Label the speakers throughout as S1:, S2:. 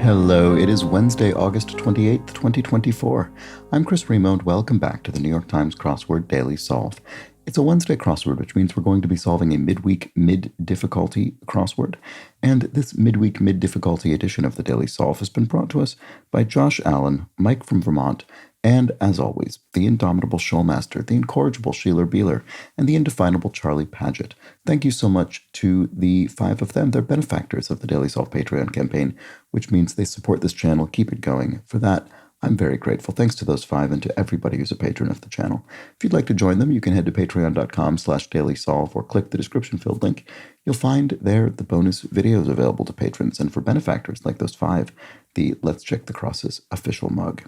S1: Hello, it is Wednesday, August 28th, 2024. I'm Chris Remo, and welcome back to the New York Times Crossword Daily Solve. It's a Wednesday crossword, which means we're going to be solving a midweek mid-difficulty crossword. And this midweek mid-difficulty edition of the Daily Solve has been brought to us by Josh Allen, Mike from Vermont, and, as always, the indomitable Showmaster, the incorrigible Sheila Beeler, and the indefinable Charlie Paget. Thank you so much to the five of them. They're benefactors of the Daily Solve Patreon campaign, which means they support this channel, keep it going. For that, I'm very grateful. Thanks to those five and to everybody who's a patron of the channel. If you'd like to join them, you can head to patreon.com/dailysolve or click the description field link. You'll find there the bonus videos available to patrons, and for benefactors like those five, the Let's Check the Crosses official mug.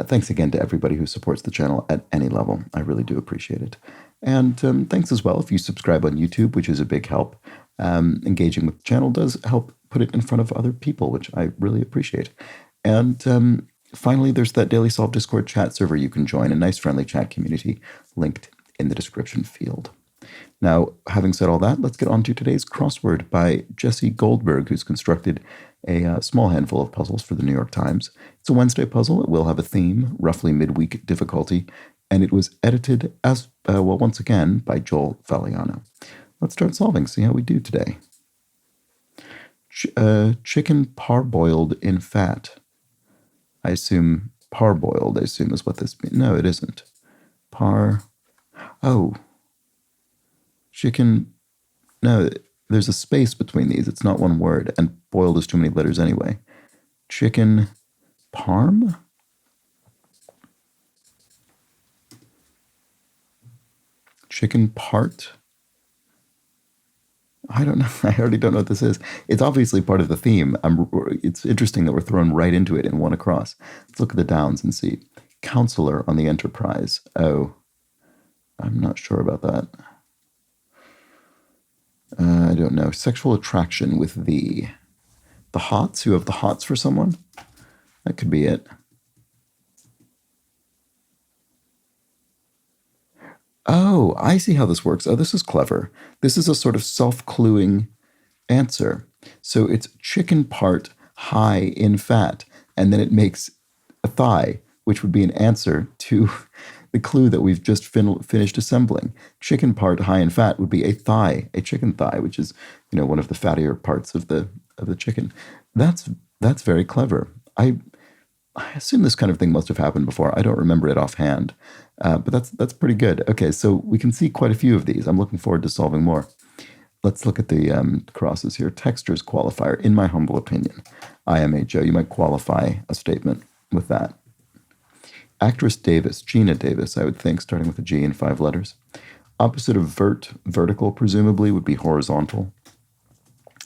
S1: Thanks again to everybody who supports the channel at any level. I really do appreciate it. And thanks as well if you subscribe on YouTube, which is a big help. Engaging with the channel does help put it in front of other people, which I really appreciate. And finally, there's that Daily Solve Discord chat server you can join, a nice friendly chat community linked in the description field. Now, having said all that, let's get on to today's crossword by Jesse Goldberg, who's constructed a small handful of puzzles for the New York Times. It's a Wednesday puzzle. It will have a theme, roughly midweek difficulty, and it was edited as, once again, by Joel Faliano. Let's start solving, see how we do today. Chicken parboiled in fat. I assume parboiled, I assume is what this means. No, it isn't. Chicken, no, there's a space between these. It's not one word, and boiled is too many letters anyway. Chicken parm? Chicken part? I don't know. I already don't know what this is. It's obviously part of the theme. It's interesting that we're thrown right into it in one across. Let's look at the downs and see. Counselor on the Enterprise. Oh, I'm not sure about that. I don't know. Sexual attraction with the hots. You have the hots for someone? That could be it. Oh, I see how this works. Oh, this is clever. This is a sort of self-cluing answer. So it's chicken part high in fat, and then it makes a thigh, which would be an answer to the clue that we've just finished assembling. Chicken part high in fat would be a thigh, a chicken thigh, which is, one of the fattier parts of the chicken. That's very clever. I assume this kind of thing must have happened before. I don't remember it offhand, but that's pretty good. Okay, so we can see quite a few of these. I'm looking forward to solving more. Let's look at the crosses here. Textures qualifier, in my humble opinion. I am a Joe. You might qualify a statement with that. Actress Davis, Gina Davis, I would think, starting with a G in 5 letters. Opposite of vertical, presumably, would be horizontal.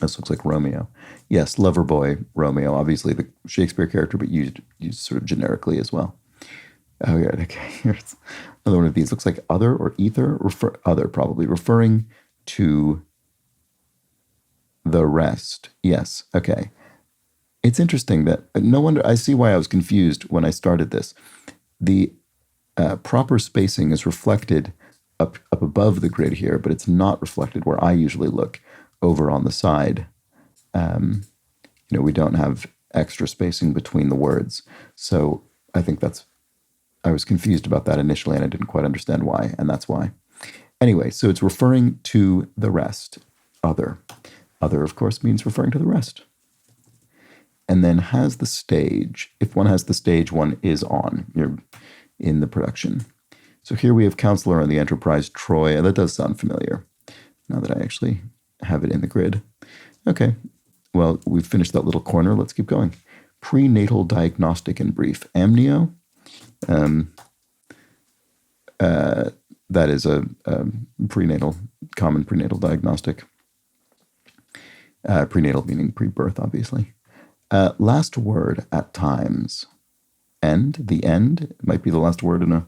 S1: This looks like Romeo. Yes, lover boy Romeo, obviously the Shakespeare character, but used sort of generically as well. Oh, yeah, okay, here's another one of these. Looks like other or ether, other probably, referring to the rest. Yes, okay. It's interesting that, no wonder, I see why I was confused when I started this. The proper spacing is reflected up above the grid here, but it's not reflected where I usually look, over on the side. We don't have extra spacing between the words. So I think I was confused about that initially, and I didn't quite understand why, and that's why. Anyway, so it's referring to the rest. Other. Other, of course, means referring to the rest. And then has the stage. If one has the stage, one is on. You're in the production. So here we have Counselor on the Enterprise, Troy. That does sound familiar, now that I actually have it in the grid. Okay, well, we've finished that little corner. Let's keep going. Prenatal diagnostic in brief. Amnio. That is a common prenatal diagnostic. Prenatal meaning pre-birth, obviously. Last word at times. End. The end might be the last word in a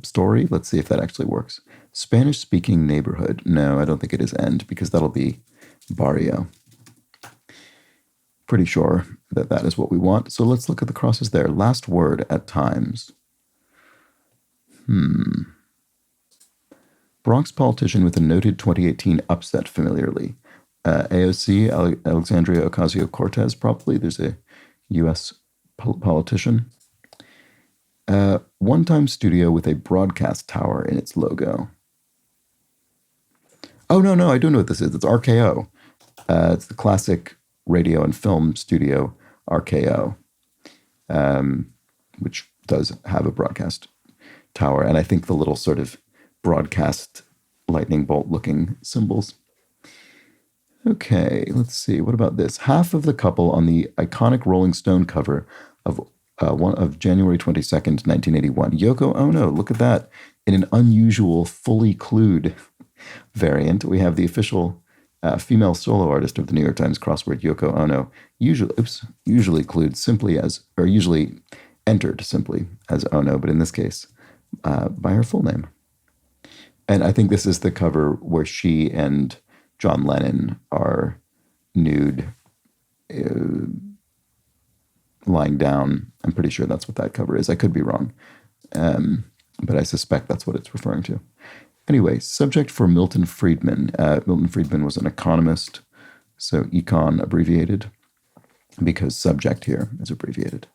S1: story. Let's see if that actually works. Spanish-speaking neighborhood. No, I don't think it is end, because that'll be barrio. Pretty sure that is what we want. So let's look at the crosses there. Last word at times. Bronx politician with a noted 2018 upset familiarly. AOC, Alexandria Ocasio-Cortez, probably. There's a U.S. politician. One-time studio with a broadcast tower in its logo. Oh, no, no, I do know what this is. It's RKO. It's the classic radio and film studio RKO, which does have a broadcast tower. And I think the little sort of broadcast lightning bolt looking symbols. Okay, let's see. What about this? Half of the couple on the iconic Rolling Stone cover of January 22nd, 1981. Yoko Ono, look at that. In an unusual, fully clued variant, we have the official female solo artist of the New York Times crossword, Yoko Ono, usually clued simply as, or usually entered simply as Ono, but in this case, by her full name. And I think this is the cover where she and John Lennon are nude, lying down. I'm pretty sure that's what that cover is. I could be wrong, but I suspect that's what it's referring to. Anyway, subject for Milton Friedman. Milton Friedman was an economist, so econ abbreviated, because subject here is abbreviated.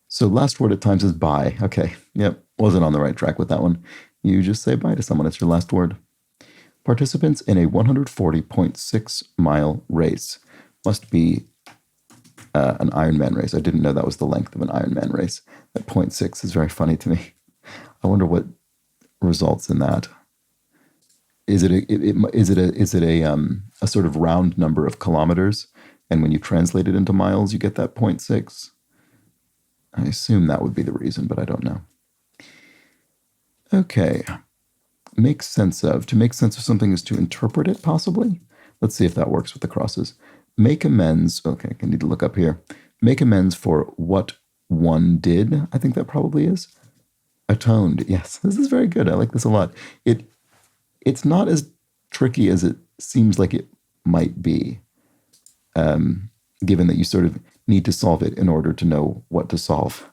S1: So last word at times is bye. Okay, yep, wasn't on the right track with that one. You just say bye to someone. It's your last word. Participants in a 140.6 mile race must be an Ironman race. I didn't know that was the length of an Ironman race. That 0.6 is very funny to me. I wonder what results in that. Is it a sort of round number of kilometers, and when you translate it into miles, you get that 0.6? I assume that would be the reason, but I don't know. Okay. Make sense of. To make sense of something is to interpret it, possibly. Let's see if that works with the crosses. Make amends. Okay, I need to look up here. Make amends for what one did. I think that probably is. Atoned. Yes, this is very good. I like this a lot. It's not as tricky as it seems like it might be, given that you sort of need to solve it in order to know what to solve.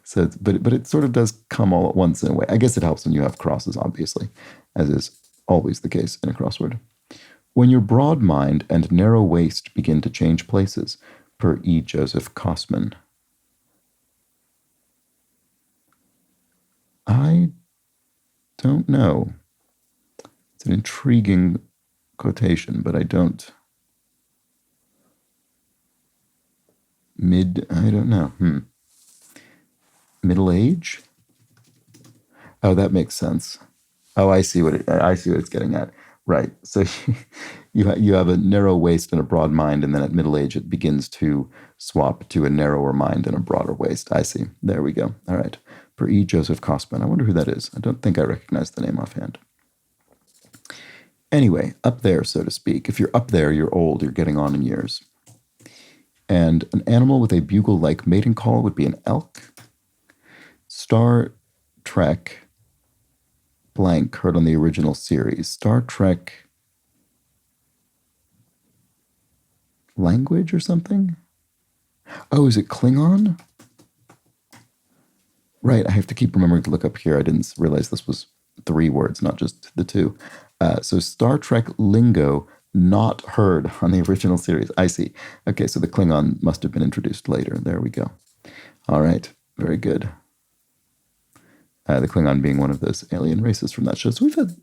S1: So, but it sort of does come all at once in a way. I guess it helps when you have crosses, obviously, as is always the case in a crossword. When your broad mind and narrow waist begin to change places, per E. Joseph Kosman. I don't know. It's an intriguing quotation, but I don't. I don't know. Middle age? Oh, that makes sense. Oh, I see what it's getting at. Right. So you have a narrow waist and a broad mind, and then at middle age it begins to swap to a narrower mind and a broader waist. I see. There we go. All right. Per E. Joseph Kosman. I wonder who that is. I don't think I recognize the name offhand. Anyway, up there, so to speak. If you're up there, you're old. You're getting on in years. And an animal with a bugle-like mating call would be an elk. Star Trek blank heard on the original series. Star Trek language or something? Oh, is it Klingon? Right, I have to keep remembering to look up here. I didn't realize this was 3 words, not just the 2. So Star Trek lingo not heard on the original series. I see. Okay, so the Klingon must have been introduced later. There we go. All right, very good. The Klingon being one of those alien races from that show. So we've had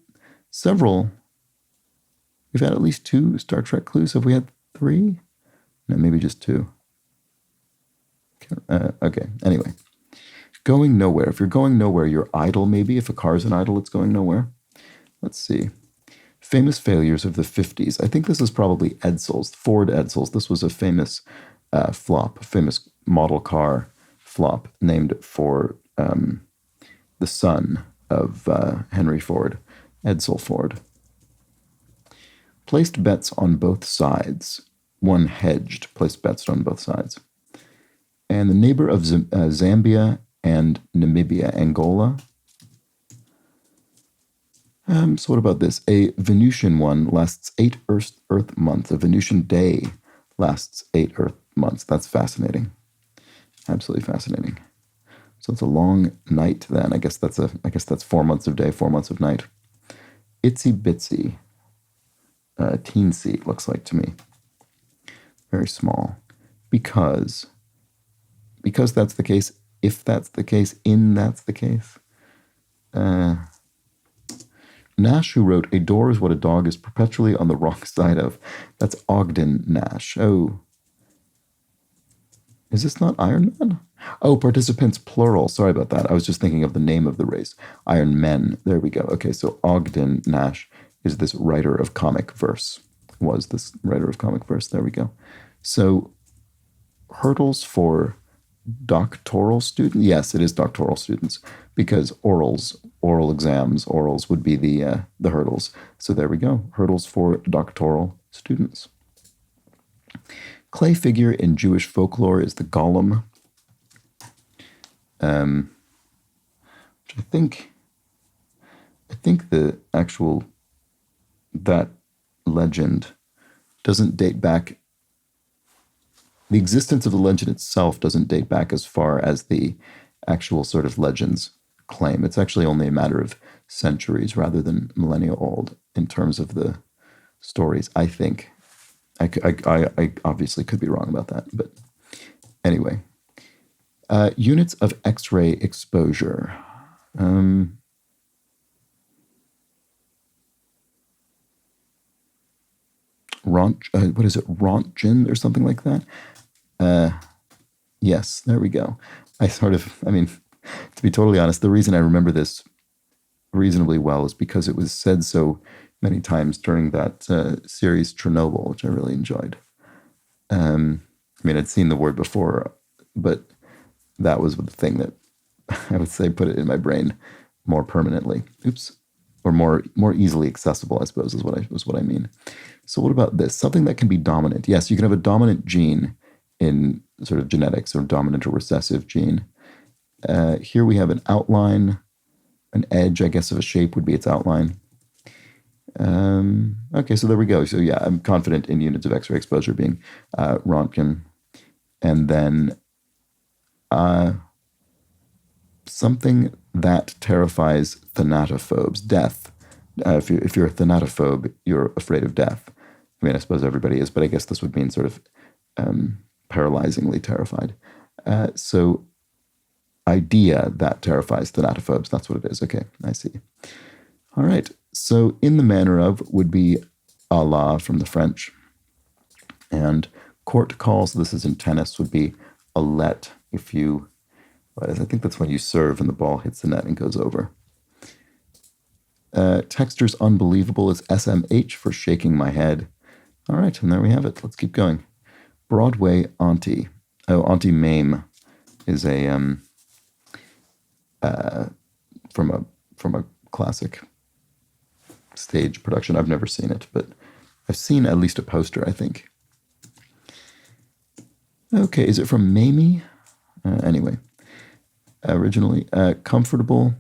S1: at least 2 Star Trek clues. Have we had 3? No, maybe just 2. Okay, anyway. Going nowhere. If you're going nowhere, you're idle maybe. If a car's an idle, it's going nowhere. Let's see. Famous failures of the 50s. I think this is probably Edsels, Ford Edsels. This was a famous flop, famous model car flop named for the son of Henry Ford, Edsel Ford. Placed bets on both sides. One hedged, placed bets on both sides. And the neighbor of Zambia and Namibia, Angola. So what about this? A Venusian one lasts 8 Earth months. A Venusian day lasts 8 Earth months. That's fascinating. Absolutely fascinating. So it's a long night then. I guess that's 4 months of day, 4 months of night. Itsy bitsy. teensy, it looks like to me. Very small. Because that's the case, if that's the case, in that's the case. Nash, who wrote, "A door is what a dog is perpetually on the wrong side of." That's Ogden Nash. Oh. Is this not Iron Man? Oh, participants plural. Sorry about that. I was just thinking of the name of the race. Iron Men. There we go. Okay, so Ogden Nash is this writer of comic verse. Was this writer of comic verse. There we go. So hurdles for doctoral students? Yes, it is doctoral students, because oral exams, orals would be the hurdles. So there we go. Hurdles for doctoral students. Clay figure in Jewish folklore is the golem. Which I think the actual, that legend doesn't date back. The existence of the legend itself doesn't date back as far as the actual sort of legends claim. It's actually only a matter of centuries rather than millennia old in terms of the stories, I think. I obviously could be wrong about that, but anyway. Units of X-ray exposure. What is it? Rontgen or something like that? Yes, there we go. To be totally honest, the reason I remember this reasonably well is because it was said so many times during that series Chernobyl, which I really enjoyed. I'd seen the word before, but that was the thing that I would say put it in my brain more permanently. Oops. Or more easily accessible, I suppose, is what I mean. So what about this? Something that can be dominant. Yes, you can have a dominant gene in sort of genetics, or dominant or recessive gene. Here we have an outline, an edge, I guess, of a shape would be its outline. Okay, so there we go. So yeah, I'm confident in units of X-ray exposure being Rontgen. And then something that terrifies thanatophobes, death. If you're a thanatophobe, you're afraid of death. I suppose everybody is, but I guess this would mean sort of paralyzingly terrified. So idea that terrifies thanatophobes, that's what it is. Okay, I see. All right, so in the manner of would be a la from the French. And court calls, this is in tennis, would be a let if you, I think that's when you serve and the ball hits the net and goes over. Texture's unbelievable is SMH for shaking my head. All right, and there we have it. Let's keep going. Broadway Auntie. Oh, Auntie Mame is a from a classic stage production. I've never seen it, but I've seen at least a poster, I think. Okay, is it from Mamie? Anyway, originally comfortable.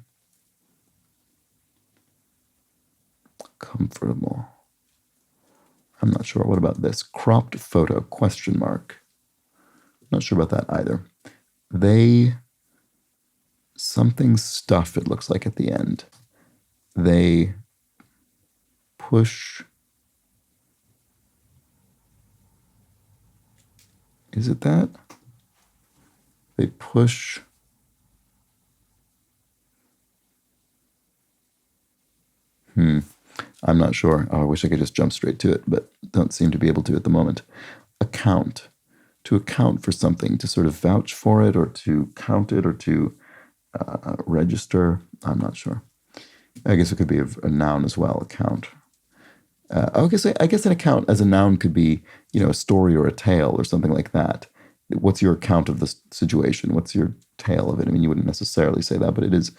S1: I'm not sure. What about this? Cropped photo, question mark. Not sure about that either. They, something stuff, it looks like at the end. They push. Is it that? They push. I'm not sure. Oh, I wish I could just jump straight to it, but don't seem to be able to at the moment. Account. To account for something, to sort of vouch for it, or to count it, or to register. I'm not sure. I guess it could be a noun as well, account. I guess an account as a noun could be, a story or a tale or something like that. What's your account of the situation? What's your tale of it? You wouldn't necessarily say that, but it is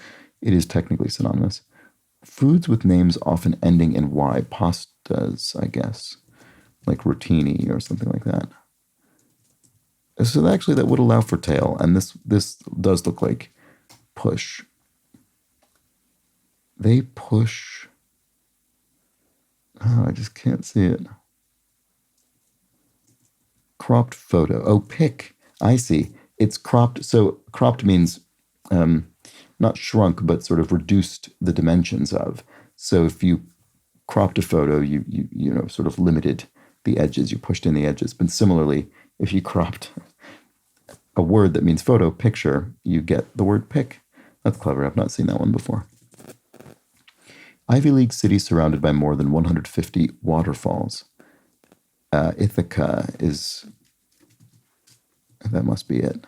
S1: technically synonymous. Foods with names often ending in Y. Pastas, I guess. Like rotini or something like that. So actually that would allow for tail, and this does look like push. They push. Oh, I just can't see it. Cropped photo. Oh, pic. I see. It's cropped. So cropped means not shrunk, but sort of reduced the dimensions of. So if you cropped a photo, you know, sort of limited the edges, you pushed in the edges. But similarly, if you cropped a word that means photo, picture, you get the word pic. That's clever. I've not seen that one before. Ivy League city surrounded by more than 150 waterfalls. Ithaca is, that must be it.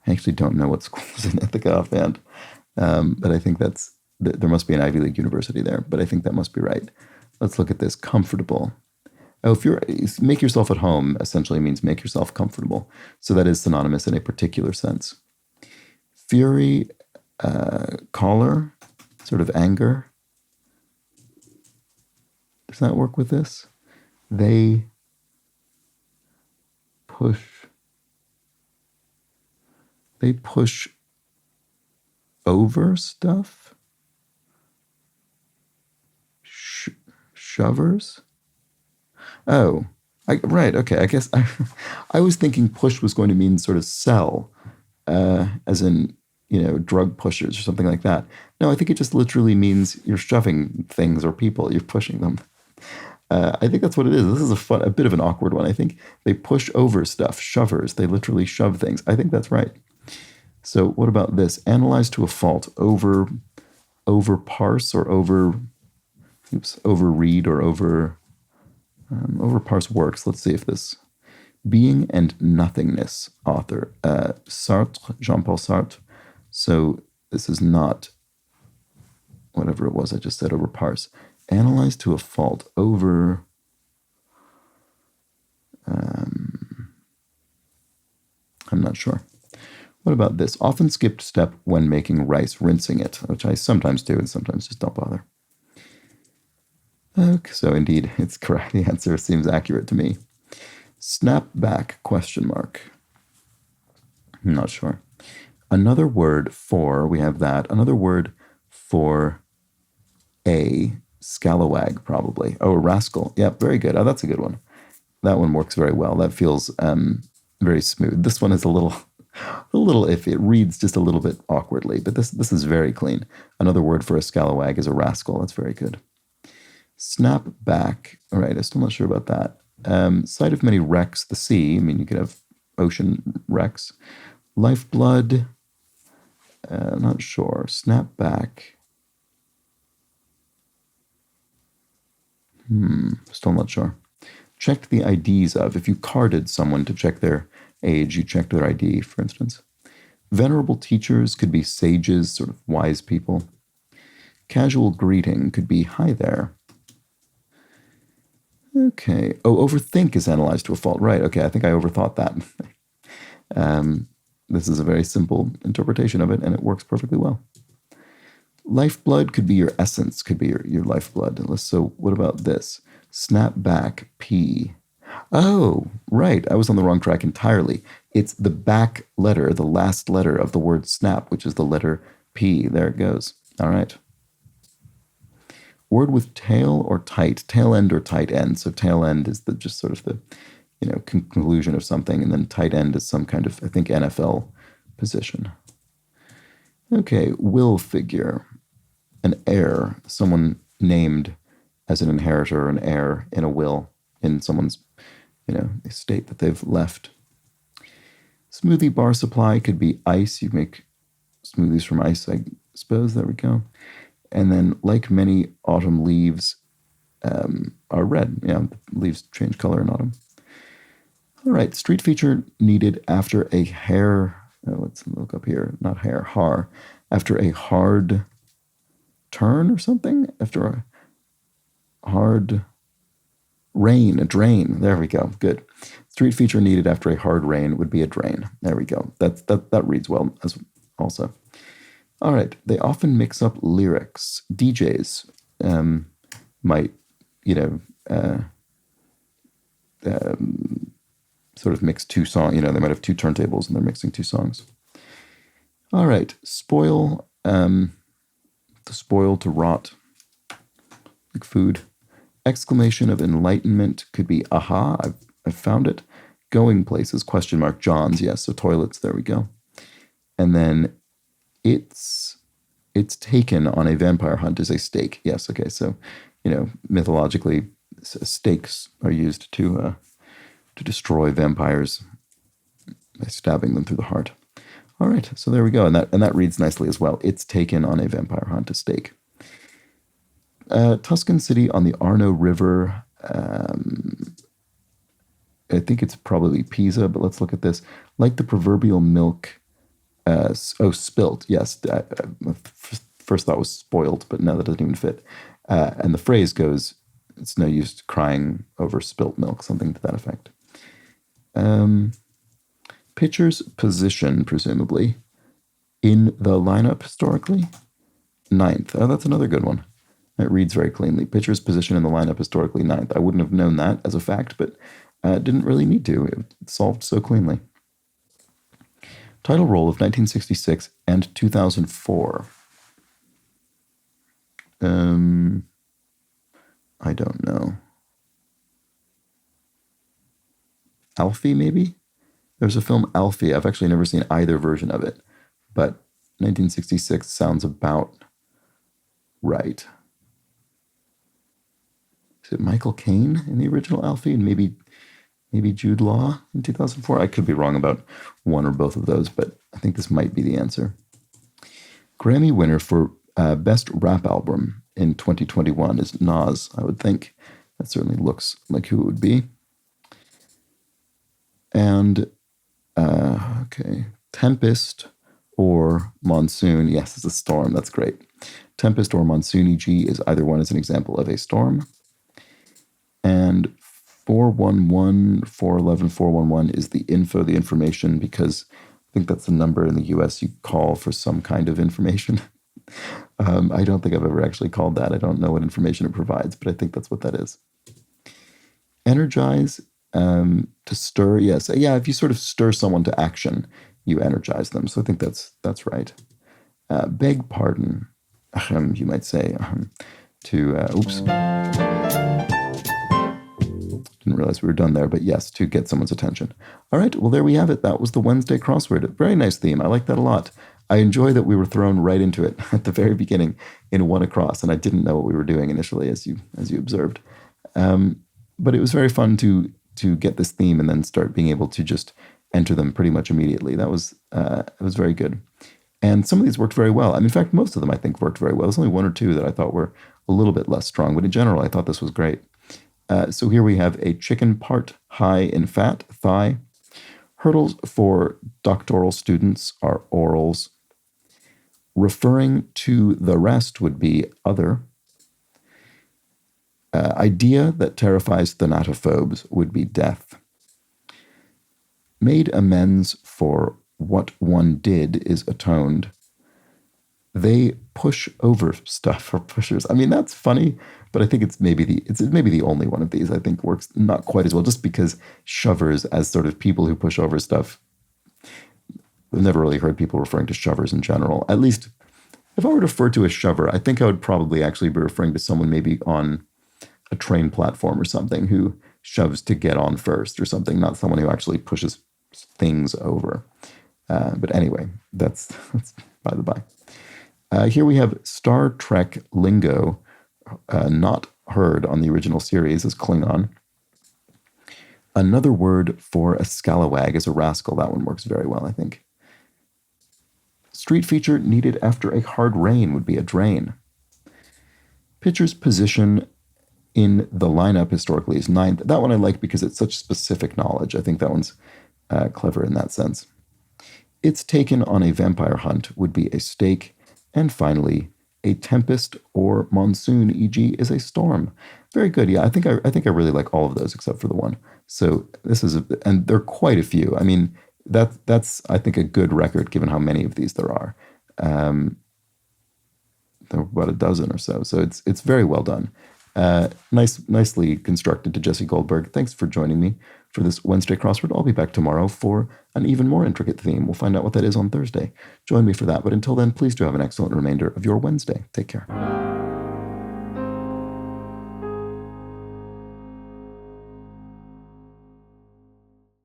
S1: I actually don't know what school is in Ithaca offhand, but I think there must be an Ivy League university there, but I think that must be right. Let's look at this. Comfortable. Oh, if make yourself at home essentially means make yourself comfortable. So that is synonymous in a particular sense. Fury, choler, sort of anger. Does that work with this? They push over stuff? Shovers? Oh, right, okay. I guess I was thinking push was going to mean sort of sell, as in, you know, drug pushers or something like that. No, I think it just literally means you're shoving things or people, you're pushing them. I think that's what it is. This is a bit of an awkward one. I think they push over stuff, shovers. They literally shove things. I think that's right. So what about this? Analyze to a fault, over parse or overread or over parse works. Let's see if this being and nothingness author Sartre, Jean-Paul Sartre. So this is not whatever it was I just said, over parse. Analyze to a fault, over I'm not sure. What about this? Often skipped step when making rice, rinsing it, which I sometimes do and sometimes just don't bother. Okay, so indeed, it's correct. The answer seems accurate to me. Snap back, question mark. I'm not sure. Another word for, we have that. Another word for a scalawag, probably. Oh, a rascal. Yeah, very good. Oh, that's a good one. That one works very well. That feels very smooth. This one is a little iffy. It reads just a little bit awkwardly, but this is very clean. Another word for a scalawag is a rascal. That's very good. Snap back. All right, I'm still not sure about that. Sight of many wrecks, the sea. I mean, you could have ocean wrecks. Lifeblood. Not sure. Snap back. Still not sure. Checked the IDs of. If you carded someone to check their age, you checked their ID, for instance. Venerable teachers could be sages, sort of wise people. Casual greeting could be hi there. Okay. Oh, overthink is analyzed to a fault. Right. Okay. I think I overthought that. This is a very simple interpretation of it, and it works perfectly well. Lifeblood could be your essence, could be your lifeblood. So what about this? Snap back, P. Oh, right. I was on the wrong track entirely. It's the back letter, the last letter of the word snap, which is the letter P. There it goes. All right. Word with tail or tight, tail end or tight end. So tail end is just sort of the, conclusion of something, and then tight end is some kind of, I think, NFL position. Okay, will figure. An heir, someone named as an inheritor or an heir in a will in someone's, estate that they've left. Smoothie bar supply could be ice. You make smoothies from ice, I suppose. There we go. And then, like many autumn leaves are red. Yeah, leaves change color in autumn. All right, street feature needed after a hair. Let's look up here. Not hair, har. After a hard turn or something? After a hard rain, a drain. There we go. Good. Street feature needed after a hard rain would be a drain. There we go. That reads well as also. All right. They often mix up lyrics. DJs might, sort of mix two songs. They might have two turntables and they're mixing two songs. All right. Spoil. To spoil, to rot, like food. Exclamation of enlightenment could be aha, I've found it. Going places, question mark, John's, yes, so toilets, there we go. And then it's taken on a vampire hunt is a stake. Yes, okay, so mythologically, stakes are used to destroy vampires by stabbing them through the heart. All right, so there we go, and that reads nicely as well. It's taken on a vampire hunt, a stake. Tuscan city on the Arno River. I think it's probably Pisa, but let's look at this. Like the proverbial milk. Spilt. Yes. First thought was spoiled, but no, that doesn't even fit. And the phrase goes, it's no use crying over spilt milk, something to that effect. Pitcher's position, presumably, in the lineup historically, 9th. Oh, that's another good one. It reads very cleanly. Pitcher's position in the lineup historically 9th. I wouldn't have known that as a fact, but didn't really need to. It solved so cleanly. Title role of 1966 and 2004. I don't know. Alfie, maybe? There's a film Alfie. I've actually never seen either version of it, but 1966 sounds about right. Is it Michael Caine in the original Alfie, and maybe Jude Law in 2004? I could be wrong about one or both of those, but I think this might be the answer. Grammy winner for Best Rap Album in 2021 is Nas, I would think. That certainly looks like who it would be. And, okay, Tempest or Monsoon. Yes, it's a storm. That's great. Tempest or Monsoon, e.g., is either one as an example of a storm. And 411, 411, 411 is the information, because I think that's the number in the US you call for some kind of information. I don't think I've ever actually called that. I don't know what information it provides, but I think that's what that is. Energize, to stir, yes. Yeah, if you sort of stir someone to action, you energize them. So I think that's right. Beg pardon, you might say, oops. Didn't realize we were done there, but yes, to get someone's attention. All right, well, there we have it. That was the Wednesday crossword. A very nice theme. I like that a lot. I enjoy that we were thrown right into it at the very beginning in one across, and I didn't know what we were doing initially, as you observed. But it was very fun to get this theme and then start being able to just enter them pretty much immediately. It was very good. And some of these worked very well. I mean, in fact, most of them I think worked very well. There's only one or two that I thought were a little bit less strong, but in general, I thought this was great. So here we have a chicken part high in fat, thigh. Hurdles for doctoral students are orals. Referring to the rest would be other. Idea that terrifies thanatophobes would be death. Made amends for what one did is atoned. They push over stuff, or pushers. I mean, that's funny, but I think it's maybe the only one of these I think works not quite as well, just because shovers as sort of people who push over stuff. I've never really heard people referring to shovers in general. At least if I were to refer to a shover, I think I would probably actually be referring to someone maybe on a train platform or something who shoves to get on first or something, not someone who actually pushes things over. But anyway, that's by the by. Here we have Star Trek lingo, not heard on the original series as Klingon. Another word for a scalawag is a rascal. That one works very well, I think. Street feature needed after a hard rain would be a drain. Pitcher's position in the lineup historically is 9th. That one I like because it's such specific knowledge. I think that one's clever in that sense. It's taken on a vampire hunt would be a stake. And finally, a tempest or monsoon, e.g., is a storm. Very good. Yeah, I think I really like all of those except for the one. So this is, and there are quite a few. I mean, that's I think a good record given how many of these there are. There are about a dozen or so. So it's very well done. Nicely constructed to Jesse Goldberg. Thanks for joining me for this Wednesday crossword. I'll be back tomorrow for an even more intricate theme. We'll find out what that is on Thursday. Join me for that. But until then, please do have an excellent remainder of your Wednesday. Take care.